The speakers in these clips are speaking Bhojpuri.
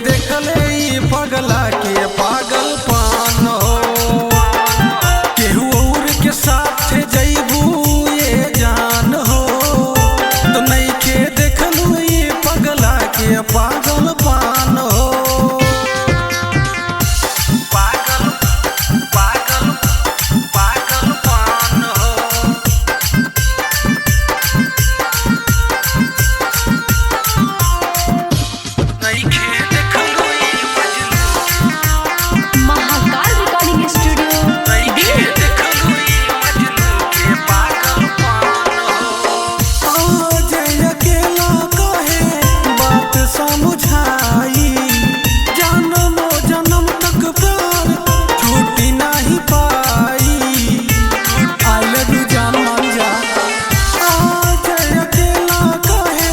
देखले ई पगला के पागल पान हो। केहू और के साथ जइबू ये जान हो, तो नहीं के देखलू ई पगला के पागल पान हो। पागल पागल पागल पान हो। नहीं के देखलू ई महाकाल रिकॉर्डिंग स्टूडियो नहीं के देखलू ई मजनू के पागल पान हो। आज अकेला कहे बात समझाई, जन्मों जन्म तक प्यार छूटी नहीं पाई। I love you जान मान जा। आज अकेला कहे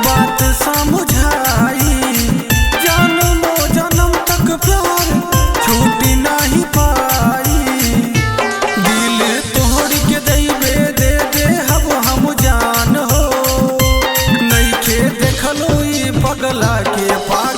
बात समझाई, जन्मों जन्म तक प्यार छूटी नहीं पाई। दिल तोड़ के दैबे दे दे हम जान हो। नहीं के देखलो ई पगला के पागल